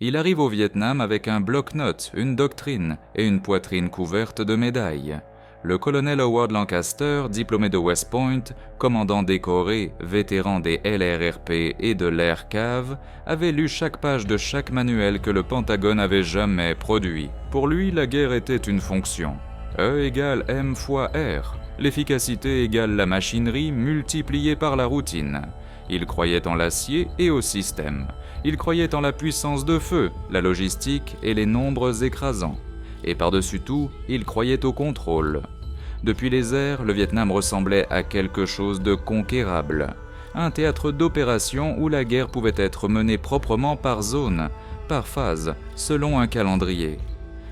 Il arrive au Vietnam avec un bloc-notes, une doctrine et une poitrine couverte de médailles. Le colonel Howard Lancaster, diplômé de West Point, commandant décoré, vétéran des LRRP et de l'AIRCAV, avait lu chaque page de chaque manuel que le Pentagone avait jamais produit. Pour lui, la guerre était une fonction. E égale M fois R. L'efficacité égale la machinerie multipliée par la routine. Il croyait en l'acier et au système. Il croyait en la puissance de feu, la logistique et les nombres écrasants. Et par-dessus tout, il croyait au contrôle. Depuis les airs, le Vietnam ressemblait à quelque chose de conquérable. Un théâtre d'opération où la guerre pouvait être menée proprement par zone, par phase, selon un calendrier.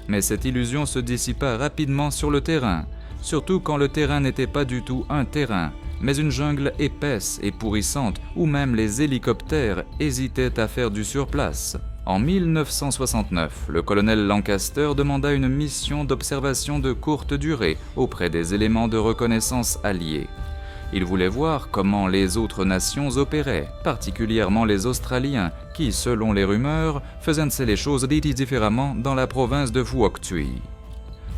Mais cette illusion se dissipa rapidement sur le terrain, surtout quand le terrain n'était pas du tout un terrain, mais une jungle épaisse et pourrissante où même les hélicoptères hésitaient à faire du surplace. En 1969, le colonel Lancaster demanda une mission d'observation de courte durée auprès des éléments de reconnaissance alliés. Il voulait voir comment les autres nations opéraient, particulièrement les Australiens, qui, selon les rumeurs, faisaient les choses dites différemment dans la province de Phuoc Tuy.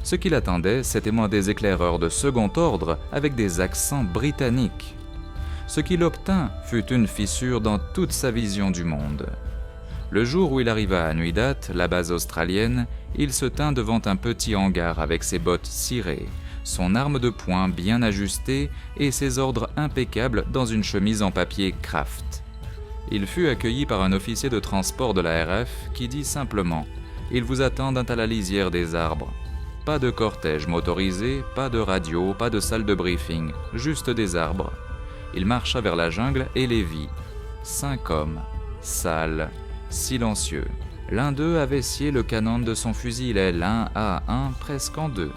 Ce qu'il attendait, c'était moins des éclaireurs de second ordre avec des accents britanniques. Ce qu'il obtint fut une fissure dans toute sa vision du monde. Le jour où il arriva à Nui-Dat, la base australienne, il se tint devant un petit hangar avec ses bottes cirées, son arme de poing bien ajustée et ses ordres impeccables dans une chemise en papier Kraft. Il fut accueilli par un officier de transport de la RF qui dit simplement « Ils vous attendent à la lisière des arbres ». Pas de cortège motorisé, pas de radio, pas de salle de briefing, juste des arbres. Il marcha vers la jungle et les vit. 5 hommes, sales, silencieux. L'un d'eux avait scié le canon de son fusil l'un presque en deux.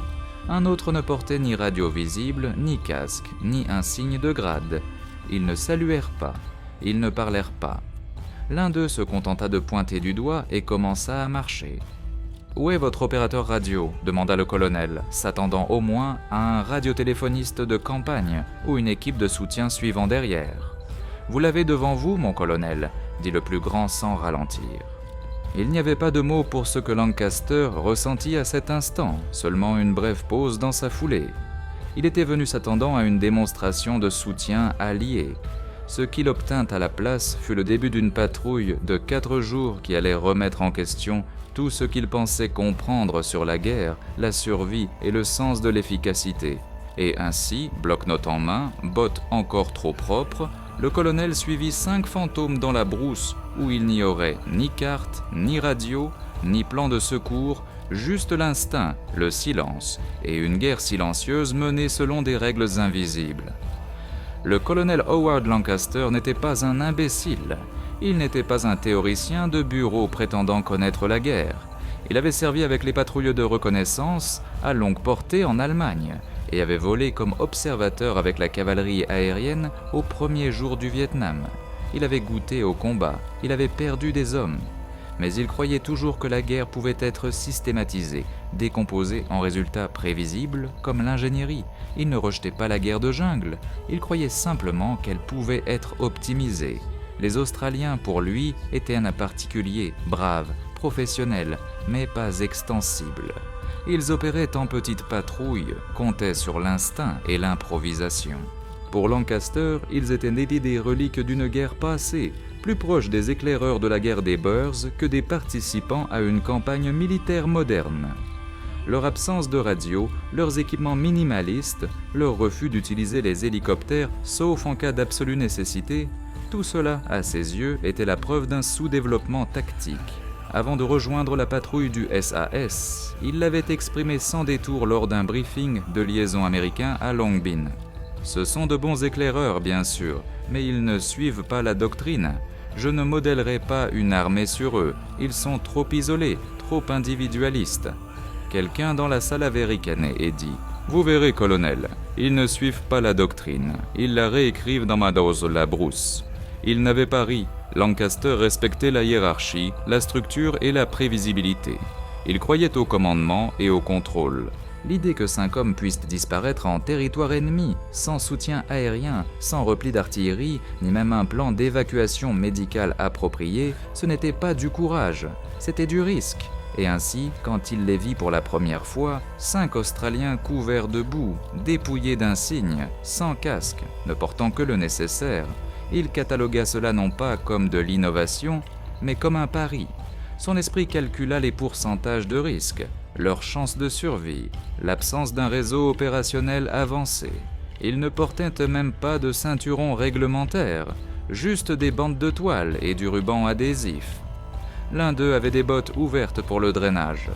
Un autre ne portait ni radio visible, ni casque, ni insigne de grade. Ils ne saluèrent pas, ils ne parlèrent pas. L'un d'eux se contenta de pointer du doigt et commença à marcher. « Où est votre opérateur radio ?» demanda le colonel, s'attendant au moins à un radiotéléphoniste de campagne ou une équipe de soutien suivant derrière. « Vous l'avez devant vous, mon colonel ?» dit le plus grand sans ralentir. Il n'y avait pas de mots pour ce que Lancaster ressentit à cet instant, seulement une brève pause dans sa foulée. Il était venu s'attendant à une démonstration de soutien allié. Ce qu'il obtint à la place fut le début d'une patrouille de 4 jours qui allait remettre en question tout ce qu'il pensait comprendre sur la guerre, la survie et le sens de l'efficacité. Et ainsi, bloc-notes en main, bottes encore trop propres, le colonel suivit 5 fantômes dans la brousse où il n'y aurait ni carte, ni radio, ni plan de secours, juste l'instinct, le silence et une guerre silencieuse menée selon des règles invisibles. Le colonel Howard Lancaster n'était pas un imbécile. Il n'était pas un théoricien de bureau prétendant connaître la guerre. Il avait servi avec les patrouilles de reconnaissance à longue portée en Allemagne et avait volé comme observateur avec la cavalerie aérienne au premier jour du Vietnam. Il avait goûté au combat, il avait perdu des hommes. Mais il croyait toujours que la guerre pouvait être systématisée, décomposée en résultats prévisibles comme l'ingénierie. Il ne rejetait pas la guerre de jungle, il croyait simplement qu'elle pouvait être optimisée. Les Australiens, pour lui, étaient un particulier, brave, professionnel, mais pas extensible. Ils opéraient en petites patrouilles, comptaient sur l'instinct et l'improvisation. Pour Lancaster, ils étaient des reliques d'une guerre passée, plus proches des éclaireurs de la guerre des Boers que des participants à une campagne militaire moderne. Leur absence de radio, leurs équipements minimalistes, leur refus d'utiliser les hélicoptères sauf en cas d'absolue nécessité, tout cela, à ses yeux, était la preuve d'un sous-développement tactique. Avant de rejoindre la patrouille du SAS, il l'avait exprimé sans détour lors d'un briefing de liaison américain à Long Binh. Ce sont de bons éclaireurs, bien sûr, mais ils ne suivent pas la doctrine. Je ne modèlerai pas une armée sur eux, ils sont trop isolés, trop individualistes. Quelqu'un dans la salle avait ricané et dit « Vous verrez, colonel, ils ne suivent pas la doctrine, ils la réécrivent dans ma dose, la brousse. » Il n'avait pas ri. Lancaster respectait la hiérarchie, la structure et la prévisibilité. Il croyait au commandement et au contrôle. L'idée que 5 hommes puissent disparaître en territoire ennemi, sans soutien aérien, sans repli d'artillerie, ni même un plan d'évacuation médicale approprié, ce n'était pas du courage, c'était du risque. Et ainsi, quand il les vit pour la première fois, 5 Australiens couverts de boue, dépouillés d'insignes, sans casque, ne portant que le nécessaire, il catalogua cela non pas comme de l'innovation, mais comme un pari. Son esprit calcula les pourcentages de risque, leurs chances de survie, l'absence d'un réseau opérationnel avancé. Ils ne portaient même pas de ceinturon réglementaire, juste des bandes de toile et du ruban adhésif. L'un d'eux avait des bottes ouvertes pour le drainage.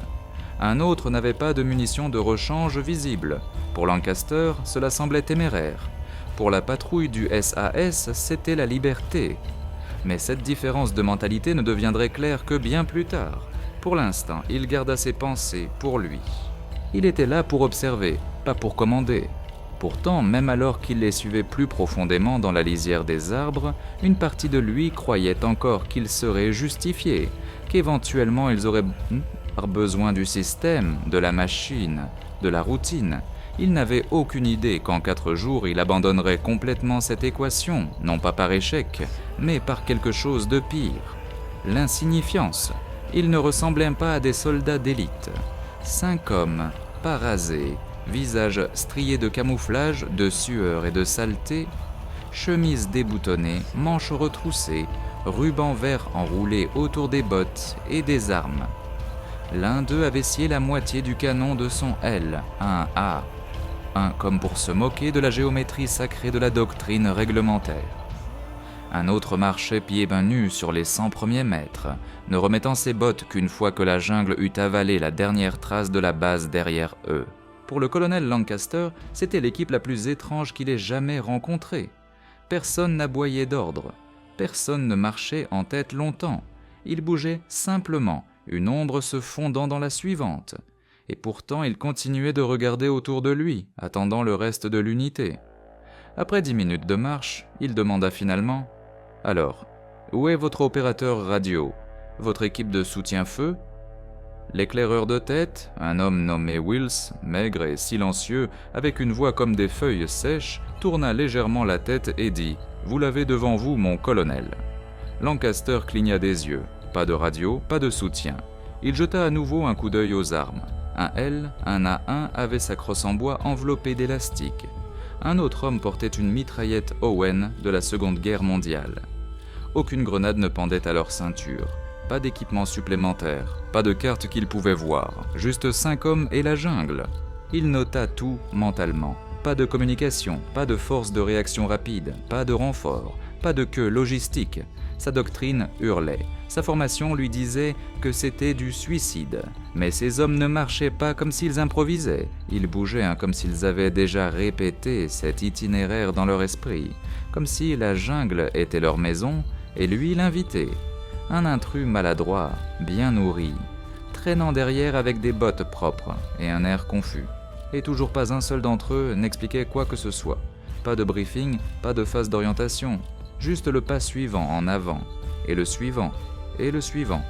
Un autre n'avait pas de munitions de rechange visibles. Pour Lancaster, cela semblait téméraire. Pour la patrouille du SAS, c'était la liberté. Mais cette différence de mentalité ne deviendrait claire que bien plus tard. Pour l'instant, il garda ses pensées pour lui. Il était là pour observer, pas pour commander. Pourtant, même alors qu'il les suivait plus profondément dans la lisière des arbres, une partie de lui croyait encore qu'il serait justifié, qu'éventuellement ils auraient besoin du système, de la machine, de la routine. Il n'avait aucune idée qu'en 4 jours, il abandonnerait complètement cette équation, non pas par échec, mais par quelque chose de pire. L'insignifiance. Ils ne ressemblaient pas à des soldats d'élite. 5 hommes, pas rasés, visages striés de camouflage, de sueur et de saleté, chemises déboutonnée, manches retroussées, ruban vert enroulé autour des bottes et des armes. L'un d'eux avait scié la moitié du canon de son L, un A, comme pour se moquer de la géométrie sacrée de la doctrine réglementaire. Un autre marchait pieds bas nus sur les 100 premiers mètres, ne remettant ses bottes qu'une fois que la jungle eut avalé la dernière trace de la base derrière eux. Pour le colonel Lancaster, c'était l'équipe la plus étrange qu'il ait jamais rencontrée. Personne n'aboyait d'ordre, personne ne marchait en tête longtemps. Il bougeait simplement, une ombre se fondant dans la suivante. Et pourtant, il continuait de regarder autour de lui, attendant le reste de l'unité. Après 10 minutes de marche, il demanda finalement « Alors, où est votre opérateur radio? Votre équipe de soutien-feu » L'éclaireur de tête, un homme nommé Wills, maigre et silencieux, avec une voix comme des feuilles sèches, tourna légèrement la tête et dit « Vous l'avez devant vous, mon colonel. » Lancaster cligna des yeux. Pas de radio, pas de soutien. Il jeta à nouveau un coup d'œil aux armes. Un L, un A1 avait sa crosse en bois enveloppée d'élastique. Un autre homme portait une mitraillette Owen de la Seconde Guerre mondiale. Aucune grenade ne pendait à leur ceinture. Pas d'équipement supplémentaire, pas de carte qu'ils pouvaient voir, juste 5 hommes et la jungle. Il nota tout mentalement. Pas de communication, pas de force de réaction rapide, pas de renfort, pas de queue logistique. Sa doctrine hurlait. Sa formation lui disait que c'était du suicide. Mais ces hommes ne marchaient pas comme s'ils improvisaient. Ils bougeaient comme s'ils avaient déjà répété cet itinéraire dans leur esprit. Comme si la jungle était leur maison et lui l'invité. Un intrus maladroit, bien nourri, traînant derrière avec des bottes propres et un air confus. Et toujours pas un seul d'entre eux n'expliquait quoi que ce soit. Pas de briefing, pas de phase d'orientation, juste le pas suivant en avant, et le suivant, et le suivant.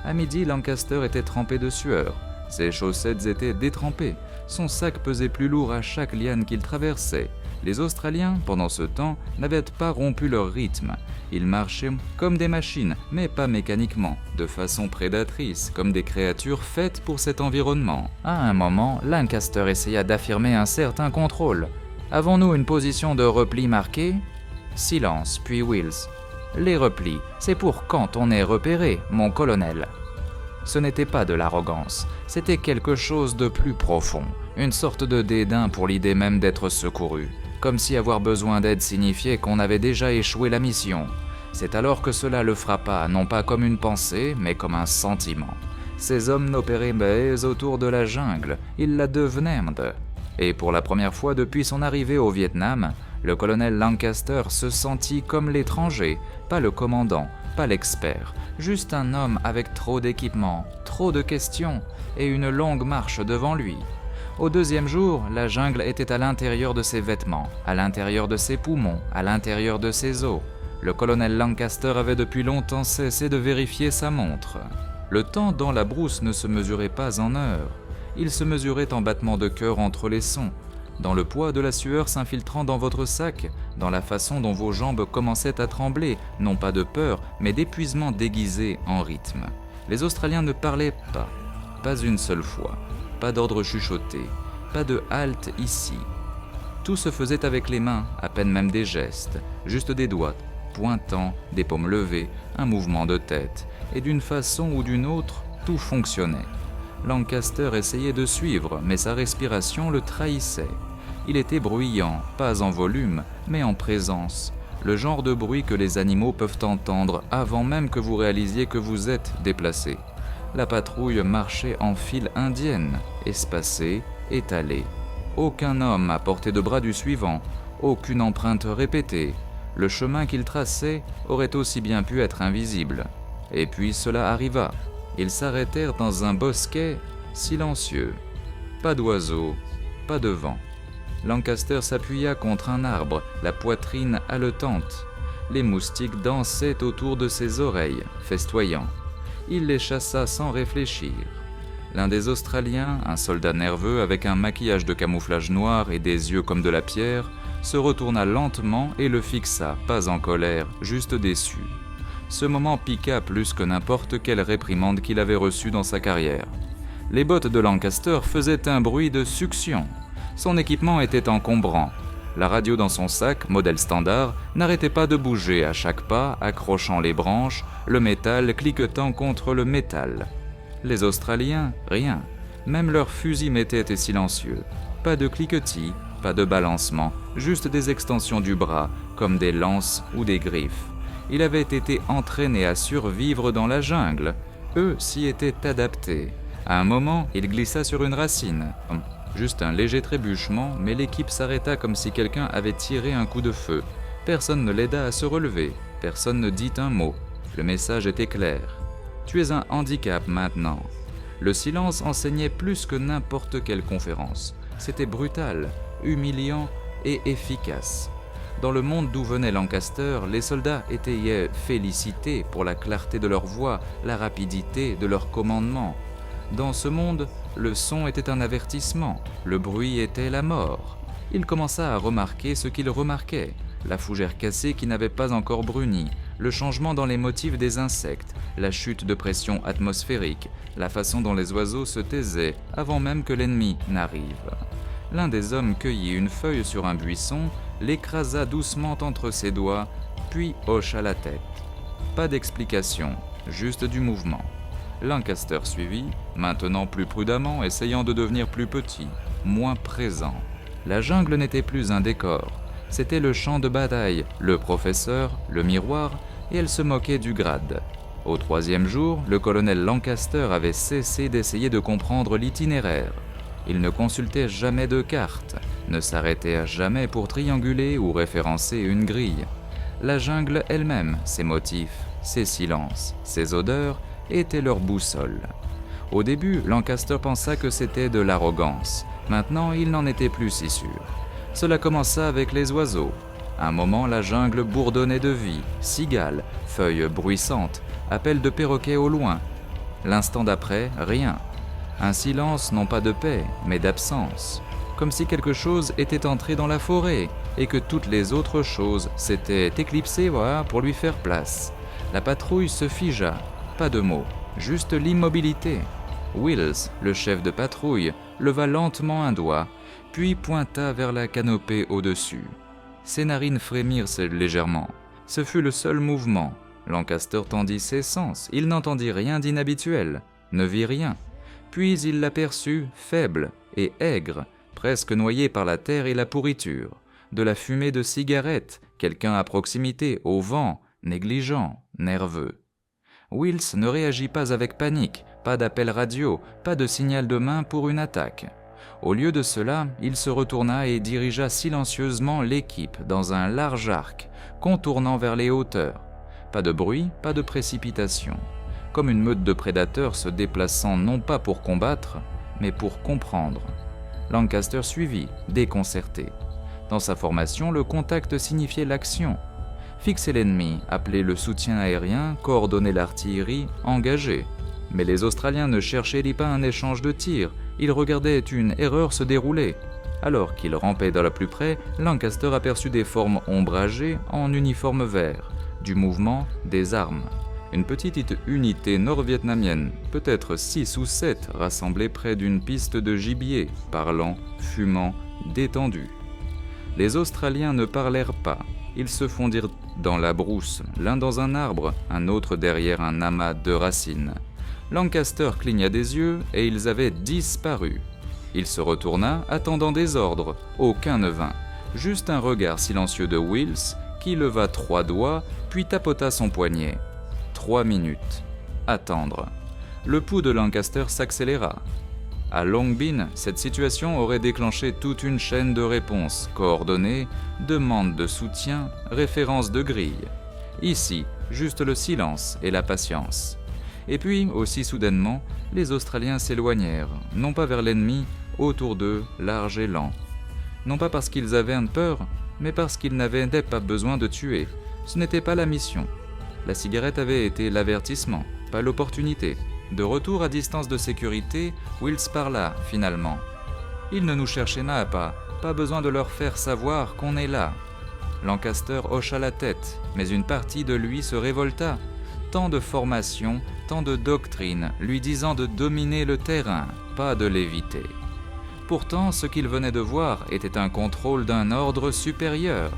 À midi, Lancaster était trempé de sueur, ses chaussettes étaient détrempées, son sac pesait plus lourd à chaque liane qu'il traversait. Les Australiens, pendant ce temps, n'avaient pas rompu leur rythme. Ils marchaient comme des machines, mais pas mécaniquement, de façon prédatrice, comme des créatures faites pour cet environnement. À un moment, Lancaster essaya d'affirmer un certain contrôle. « Avons-nous une position de repli marquée ?» Silence, puis Wills. « Les replis, c'est pour quand on est repéré, mon colonel. » Ce n'était pas de l'arrogance, c'était quelque chose de plus profond, une sorte de dédain pour l'idée même d'être secouru, comme si avoir besoin d'aide signifiait qu'on avait déjà échoué la mission. C'est alors que cela le frappa, non pas comme une pensée, mais comme un sentiment. Ces hommes n'opéraient pas autour de la jungle, ils la devenaient. Et pour la première fois depuis son arrivée au Vietnam, le colonel Lancaster se sentit comme l'étranger, pas le commandant, pas l'expert, juste un homme avec trop d'équipements, trop de questions et une longue marche devant lui. Au deuxième jour, la jungle était à l'intérieur de ses vêtements, à l'intérieur de ses poumons, à l'intérieur de ses os. Le colonel Lancaster avait depuis longtemps cessé de vérifier sa montre. Le temps dans la brousse ne se mesurait pas en heures. il se mesurait en battements de cœur entre les sons, dans le poids de la sueur s'infiltrant dans votre sac, dans la façon dont vos jambes commençaient à trembler, non pas de peur, mais d'épuisement déguisé en rythme. Les Australiens ne parlaient pas une seule fois, pas d'ordre chuchoté, pas de halte ici. Tout se faisait avec les mains, à peine même des gestes, juste des doigts, pointant, des paumes levées, un mouvement de tête, et d'une façon ou d'une autre, tout fonctionnait. Lancaster essayait de suivre, mais sa respiration le trahissait. Il était bruyant, pas en volume, mais en présence, le genre de bruit que les animaux peuvent entendre avant même que vous réalisiez que vous êtes déplacé. La patrouille marchait en file indienne, espacée, étalée. Aucun homme à portée de bras du suivant, aucune empreinte répétée. Le chemin qu'il traçait aurait aussi bien pu être invisible. Et puis cela arriva. Ils s'arrêtèrent dans un bosquet silencieux. Pas d'oiseaux, pas de vent. Lancaster s'appuya contre un arbre, la poitrine haletante. Les moustiques dansaient autour de ses oreilles, festoyant. Il les chassa sans réfléchir. L'un des Australiens, un soldat nerveux avec un maquillage de camouflage noir et des yeux comme de la pierre, se retourna lentement et le fixa, pas en colère, juste déçu. Ce moment piqua plus que n'importe quelle réprimande qu'il avait reçue dans sa carrière. Les bottes de Lancaster faisaient un bruit de succion. Son équipement était encombrant. La radio dans son sac, modèle standard, n'arrêtait pas de bouger à chaque pas, accrochant les branches, le métal cliquetant contre le métal. Les Australiens, rien. Même leur fusil était silencieux. Pas de cliquetis, pas de balancement, juste des extensions du bras, comme des lances ou des griffes. Il avait été entraîné à survivre dans la jungle. Eux s'y étaient adaptés. À un moment, il glissa sur une racine. Juste un léger trébuchement, mais l'équipe s'arrêta comme si quelqu'un avait tiré un coup de feu. Personne ne l'aida à se relever. Personne ne dit un mot. Le message était clair. Tu es un handicap maintenant. Le silence enseignait plus que n'importe quelle conférence. C'était brutal, humiliant et efficace. Dans le monde d'où venait Lancaster, les soldats étaient félicités pour la clarté de leur voix, la rapidité de leur commandement. Dans ce monde, le son était un avertissement, le bruit était la mort. Il commença à remarquer ce qu'il remarquait, la fougère cassée qui n'avait pas encore bruni, le changement dans les motifs des insectes, la chute de pression atmosphérique, la façon dont les oiseaux se taisaient avant même que l'ennemi n'arrive. L'un des hommes cueillit une feuille sur un buisson, l'écrasa doucement entre ses doigts, puis hocha la tête. Pas d'explication, juste du mouvement. Lancaster suivit, maintenant plus prudemment, essayant de devenir plus petit, moins présent. La jungle n'était plus un décor, c'était le champ de bataille, le professeur, le miroir, et elle se moquait du grade. Au 3e jour, le colonel Lancaster avait cessé d'essayer de comprendre l'itinéraire. Il ne consultait jamais de carte, ne s'arrêtait jamais pour trianguler ou référencer une grille. La jungle elle-même, ses motifs, ses silences, ses odeurs, étaient leur boussole. Au début, Lancaster pensa que c'était de l'arrogance. Maintenant, il n'en était plus si sûr. Cela commença avec les oiseaux. À un moment, la jungle bourdonnait de vie, cigales, feuilles bruissantes, appels de perroquets au loin. L'instant d'après, rien. Un silence non pas de paix, mais d'absence. Comme si quelque chose était entré dans la forêt et que toutes les autres choses s'étaient éclipsées pour lui faire place. La patrouille se figea. Pas de mots, juste l'immobilité. Wills, le chef de patrouille, leva lentement un doigt, puis pointa vers la canopée au-dessus. Ses narines frémirent légèrement. Ce fut le seul mouvement. Lancaster tendit ses sens. Il n'entendit rien d'inhabituel, ne vit rien. Puis il l'aperçut, faible et aigre, presque noyé par la terre et la pourriture. De la fumée de cigarette, quelqu'un à proximité, au vent, négligent, nerveux. Wills ne réagit pas avec panique, pas d'appel radio, pas de signal de main pour une attaque. Au lieu de cela, il se retourna et dirigea silencieusement l'équipe dans un large arc, contournant vers les hauteurs. Pas de bruit, pas de précipitation. Comme une meute de prédateurs se déplaçant non pas pour combattre, mais pour comprendre. Lancaster suivit, déconcerté. Dans sa formation, le contact signifiait l'action. Fixer l'ennemi, appeler le soutien aérien, coordonner l'artillerie, engager. Mais les Australiens ne cherchaient pas un échange de tirs, ils regardaient une erreur se dérouler. Alors qu'il rampait de la plus près, Lancaster aperçut des formes ombragées en uniforme vert, du mouvement des armes. Une petite unité nord-vietnamienne, peut-être 6 ou 7, rassemblée près d'une piste de gibier, parlant, fumant, détendu. Les Australiens ne parlèrent pas. Ils se fondirent dans la brousse, l'un dans un arbre, un autre derrière un amas de racines. Lancaster cligna des yeux et ils avaient disparu. Il se retourna, attendant des ordres. Aucun ne vint. Juste un regard silencieux de Wills, qui leva 3 doigts, puis tapota son poignet. 3 minutes. Attendre. Le pouls de Lancaster s'accéléra. À Long Binh, cette situation aurait déclenché toute une chaîne de réponses coordonnées, demandes de soutien, références de grille. Ici, juste le silence et la patience. Et puis, aussi soudainement, les Australiens s'éloignèrent, non pas vers l'ennemi, autour d'eux, large et lent. Non pas parce qu'ils avaient peur, mais parce qu'ils n'avaient pas besoin de tuer. Ce n'était pas la mission. La cigarette avait été l'avertissement, pas l'opportunité. De retour à distance de sécurité, Wills parla, finalement. « Ils ne nous cherchaient pas besoin de leur faire savoir qu'on est là. » Lancaster hocha la tête, mais une partie de lui se révolta. Tant de formation, tant de doctrine, lui disant de dominer le terrain, pas de l'éviter. Pourtant, ce qu'il venait de voir était un contrôle d'un ordre supérieur.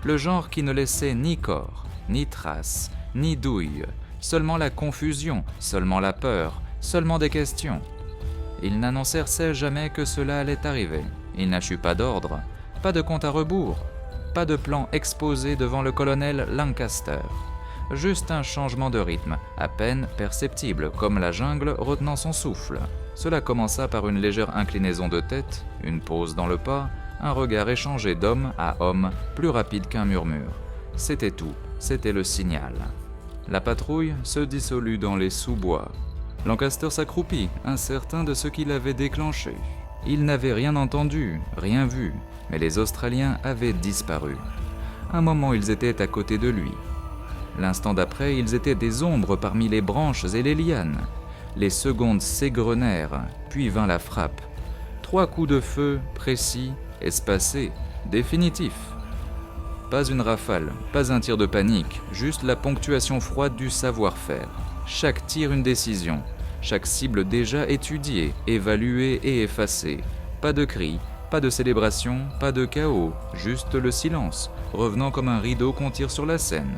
Le genre qui ne laissait ni corps, ni traces, ni douille, seulement la confusion, seulement la peur, seulement des questions. Ils n'annoncèrent jamais que cela allait arriver. Il n'achut pas d'ordre, pas de compte à rebours, pas de plan exposé devant le colonel Lancaster. Juste un changement de rythme, à peine perceptible, comme la jungle retenant son souffle. Cela commença par une légère inclinaison de tête, une pause dans le pas, un regard échangé d'homme à homme, plus rapide qu'un murmure. C'était tout, c'était le signal. La patrouille se dissolut dans les sous-bois. Lancaster s'accroupit, incertain de ce qu'il avait déclenché. Il n'avait rien entendu, rien vu, mais les Australiens avaient disparu. Un moment, ils étaient à côté de lui. L'instant d'après, ils étaient des ombres parmi les branches et les lianes. Les secondes s'égrenèrent, puis vint la frappe. 3 coups de feu, précis, espacés, définitifs. Pas une rafale, pas un tir de panique, juste la ponctuation froide du savoir-faire. Chaque tir une décision, chaque cible déjà étudiée, évaluée et effacée. Pas de cris, pas de célébration, pas de chaos, juste le silence, revenant comme un rideau qu'on tire sur la scène.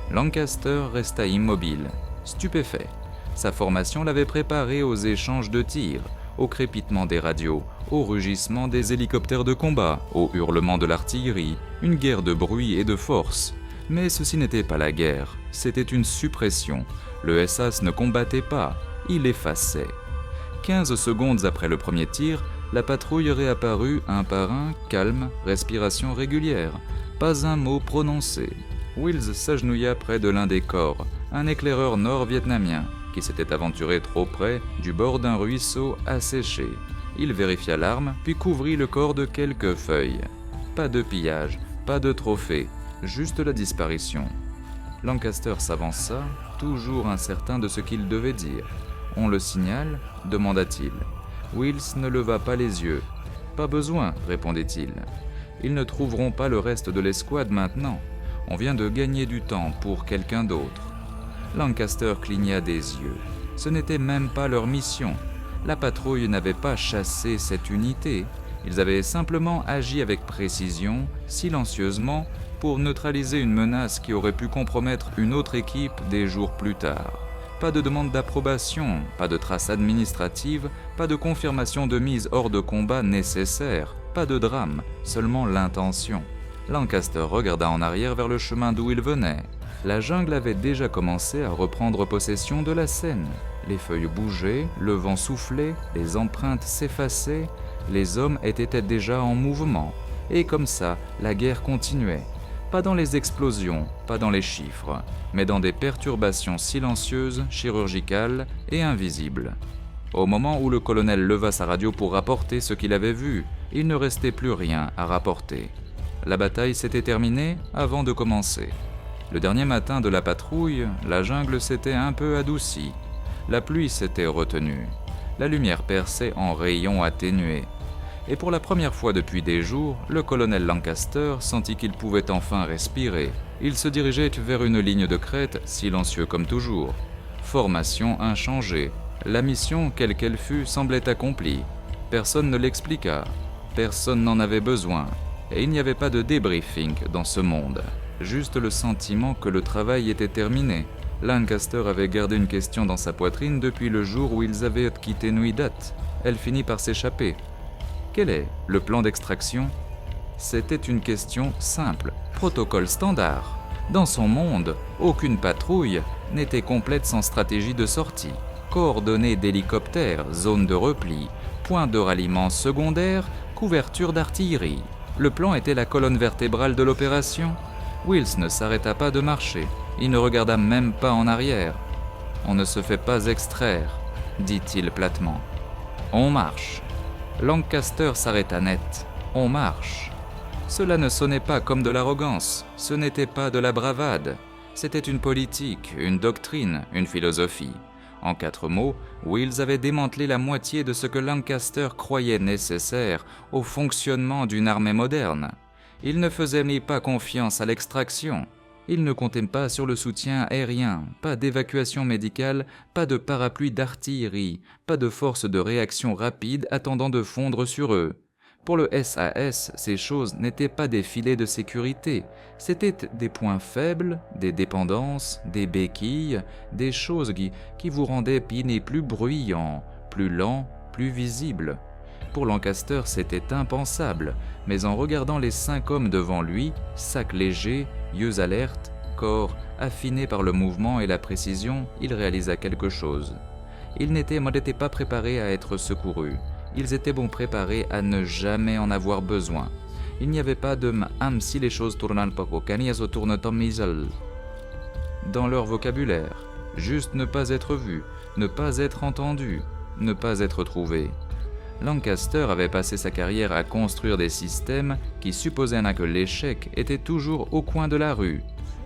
Lancaster resta immobile, stupéfait. Sa formation l'avait préparé aux échanges de tirs, au crépitement des radios, au rugissement des hélicoptères de combat, au hurlement de l'artillerie, une guerre de bruit et de force. Mais ceci n'était pas la guerre, c'était une suppression. Le SAS ne combattait pas, il effaçait. 15 secondes après le premier tir, la patrouille réapparut un par un, calme, respiration régulière. Pas un mot prononcé. Wills s'agenouilla près de l'un des corps, un éclaireur nord-vietnamien, qui s'était aventuré trop près du bord d'un ruisseau asséché. Il vérifia l'arme, puis couvrit le corps de quelques feuilles. Pas de pillage, pas de trophée, juste la disparition. Lancaster s'avança, toujours incertain de ce qu'il devait dire. « On le signale » demanda-t-il. Wills ne leva pas les yeux. « Pas besoin » répondait-il. « Ils ne trouveront pas le reste de l'escouade maintenant. On vient de gagner du temps pour quelqu'un d'autre. » Lancaster cligna des yeux. Ce n'était même pas leur mission. La patrouille n'avait pas chassé cette unité. Ils avaient simplement agi avec précision, silencieusement, pour neutraliser une menace qui aurait pu compromettre une autre équipe des jours plus tard. Pas de demande d'approbation, pas de traces administratives, pas de confirmation de mise hors de combat nécessaire, pas de drame, seulement l'intention. Lancaster regarda en arrière vers le chemin d'où il venait. La jungle avait déjà commencé à reprendre possession de la scène. Les feuilles bougeaient, le vent soufflait, les empreintes s'effaçaient, les hommes étaient déjà en mouvement. Et comme ça, la guerre continuait. Pas dans les explosions, pas dans les chiffres, mais dans des perturbations silencieuses, chirurgicales et invisibles. Au moment où le colonel leva sa radio pour rapporter ce qu'il avait vu, il ne restait plus rien à rapporter. La bataille s'était terminée avant de commencer. Le dernier matin de la patrouille, la jungle s'était un peu adoucie. La pluie s'était retenue. La lumière perçait en rayons atténués. Et pour la première fois depuis des jours, le colonel Lancaster sentit qu'il pouvait enfin respirer. Il se dirigeait vers une ligne de crête, silencieux comme toujours. Formation inchangée. La mission, quelle qu'elle fût, semblait accomplie. Personne ne l'expliqua. Personne n'en avait besoin. Et il n'y avait pas de débriefing dans ce monde. Juste le sentiment que le travail était terminé. Lancaster avait gardé une question dans sa poitrine depuis le jour où ils avaient quitté Nuidat. Elle finit par s'échapper. Quel est le plan d'extraction ? C'était une question simple, protocole standard. Dans son monde, aucune patrouille n'était complète sans stratégie de sortie. Coordonnées d'hélicoptères, zone de repli, point de ralliement secondaire, couverture d'artillerie. Le plan était la colonne vertébrale de l'opération. Wills ne s'arrêta pas de marcher. Il ne regarda même pas en arrière. « On ne se fait pas extraire », dit-il platement. « On marche. » Lancaster s'arrêta net. « On marche. » Cela ne sonnait pas comme de l'arrogance. Ce n'était pas de la bravade. C'était une politique, une doctrine, une philosophie. En 4 mots, Wills avait démantelé la moitié de ce que Lancaster croyait nécessaire au fonctionnement d'une armée moderne. Il ne faisait ni pas confiance à l'extraction. Il ne comptait pas sur le soutien aérien, pas d'évacuation médicale, pas de parapluie d'artillerie, pas de force de réaction rapide attendant de fondre sur eux. Pour le SAS, ces choses n'étaient pas des filets de sécurité, c'étaient des points faibles, des dépendances, des béquilles, des choses qui vous rendaient plus bruyants, plus lents, plus visibles. Pour Lancaster, c'était impensable, mais en regardant les 5 hommes devant lui, sacs légers, yeux alertes, corps affinés par le mouvement et la précision, il réalisa quelque chose. Ils n'étaient pas préparés à être secourus. Ils étaient préparés à ne jamais en avoir besoin. Il n'y avait pas de « am si les choses tournent pas tournent dans leur vocabulaire. Juste ne pas être vu, ne pas être entendu, ne pas être trouvé. Lancaster avait passé sa carrière à construire des systèmes qui supposaient que l'échec était toujours au coin de la rue,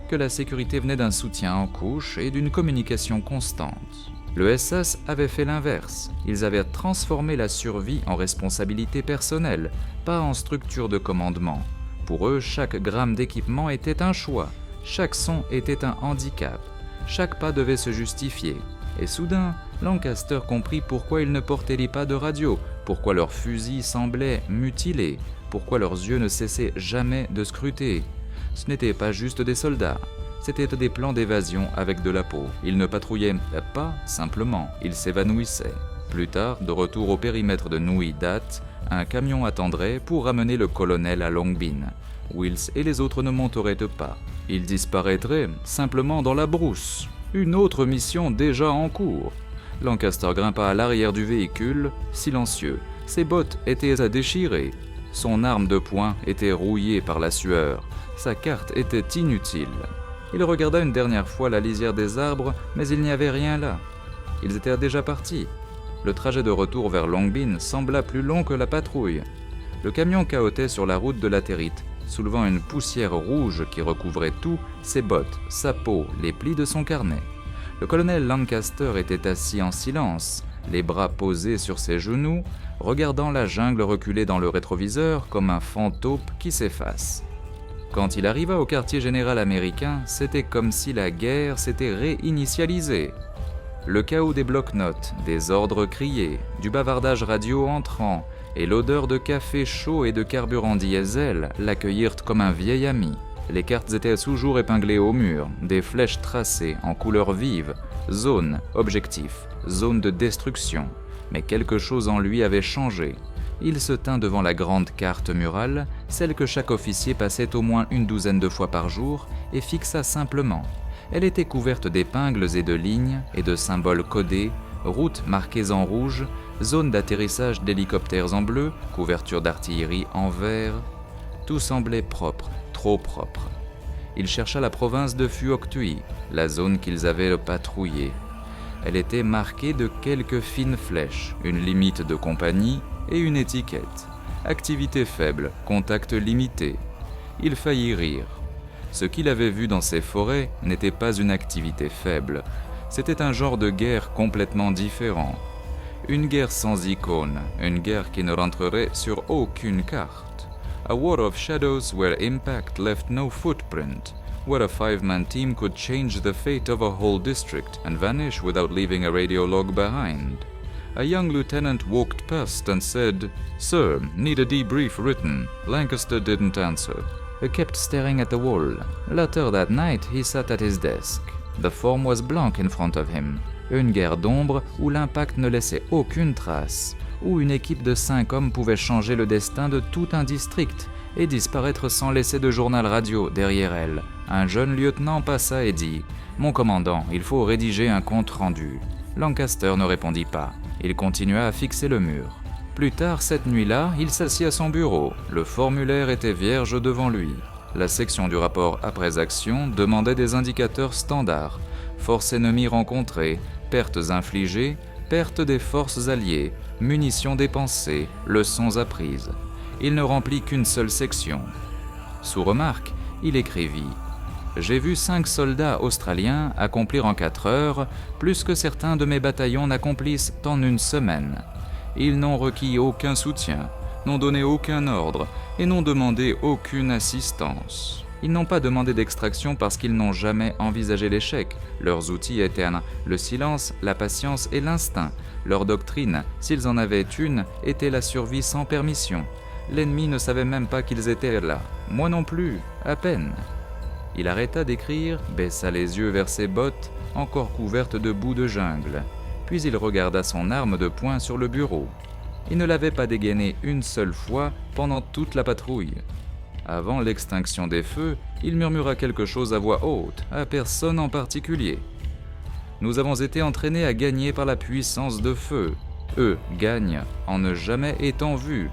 que la sécurité venait d'un soutien en couche et d'une communication constante. Le SS avait fait l'inverse. Ils avaient transformé la survie en responsabilité personnelle, pas en structure de commandement. Pour eux, chaque gramme d'équipement était un choix, chaque son était un handicap, chaque pas devait se justifier. Et soudain, Lancaster comprit pourquoi ils ne portaient pas de radio, pourquoi leurs fusils semblaient mutilés, pourquoi leurs yeux ne cessaient jamais de scruter. Ce n'étaient pas juste des soldats, c'étaient des plans d'évasion avec de la peau. Ils ne patrouillaient pas simplement, ils s'évanouissaient. Plus tard, de retour au périmètre de Nuidat, un camion attendrait pour ramener le colonel à Long Binh. Wills et les autres ne monteraient pas. Ils disparaîtraient simplement dans la brousse. Une autre mission déjà en cours. Lancaster grimpa à l'arrière du véhicule, silencieux. Ses bottes étaient à déchirer. Son arme de poing était rouillée par la sueur. Sa carte était inutile. Il regarda une dernière fois la lisière des arbres, mais il n'y avait rien là. Ils étaient déjà partis. Le trajet de retour vers Long Binh sembla plus long que la patrouille. Le camion cahotait sur la route de latérite, soulevant une poussière rouge qui recouvrait tout, ses bottes, sa peau, les plis de son carnet. Le colonel Lancaster était assis en silence, les bras posés sur ses genoux, regardant la jungle reculer dans le rétroviseur comme un fantôme qui s'efface. Quand il arriva au quartier général américain, c'était comme si la guerre s'était réinitialisée. Le chaos des blocs-notes, des ordres criés, du bavardage radio entrant et l'odeur de café chaud et de carburant diesel l'accueillirent comme un vieil ami. Les cartes étaient toujours épinglées au mur, des flèches tracées en couleurs vives, zone, objectif, zone de destruction. Mais quelque chose en lui avait changé. Il se tint devant la grande carte murale, celle que chaque officier passait au moins une douzaine de fois par jour, et fixa simplement. Elle était couverte d'épingles et de lignes et de symboles codés, routes marquées en rouge, zone d'atterrissage d'hélicoptères en bleu, couverture d'artillerie en vert. Tout semblait propre, trop propre. Il chercha la province de Phuoc Tuy, la zone qu'ils avaient patrouillée. Elle était marquée de quelques fines flèches, une limite de compagnie et une étiquette. Activité faible, contact limité. Il faillit rire. Ce qu'il avait vu dans ces forêts n'était pas une activité faible. C'était un genre de guerre complètement différent. Une guerre sans icône, une guerre qui ne rentrerait sur aucune carte. A war of shadows where impact left no footprint, where a five-man team could change the fate of a whole district and vanish without leaving a radio log behind. A young lieutenant walked past and said, "Sir, need a debrief written." Lancaster didn't answer. He kept staring at the wall. Later that night, he sat at his desk. The form was blank in front of him. Une guerre d'ombre où l'impact ne laissait aucune trace, où une équipe de 5 hommes pouvait changer le destin de tout un district et disparaître sans laisser de journal radio derrière elle. Un jeune lieutenant passa et dit « Mon commandant, il faut rédiger un compte-rendu ». Lancaster ne répondit pas. Il continua à fixer le mur. Plus tard, cette nuit-là, il s'assit à son bureau. Le formulaire était vierge devant lui. La section du rapport après action demandait des indicateurs standards. Forces ennemies rencontrées, pertes infligées, perte des forces alliées, munitions dépensées, leçons apprises. Il ne remplit qu'une seule section. Sous remarque, il écrivit « J'ai vu 5 soldats australiens accomplir en 4 heures plus que certains de mes bataillons n'accomplissent en une semaine. Ils n'ont requis aucun soutien, n'ont donné aucun ordre et n'ont demandé aucune assistance. Ils n'ont pas demandé d'extraction parce qu'ils n'ont jamais envisagé l'échec. Leurs outils étaient le silence, la patience et l'instinct. Leur doctrine, s'ils en avaient une, était la survie sans permission. L'ennemi ne savait même pas qu'ils étaient là. Moi non plus, à peine. » Il arrêta d'écrire, baissa les yeux vers ses bottes, encore couvertes de boue de jungle. Puis il regarda son arme de poing sur le bureau. Il ne l'avait pas dégainée une seule fois pendant toute la patrouille. Avant l'extinction des feux, il murmura quelque chose à voix haute, à personne en particulier. Nous avons été entraînés à gagner par la puissance de feu. Eux gagnent en ne jamais étant vus.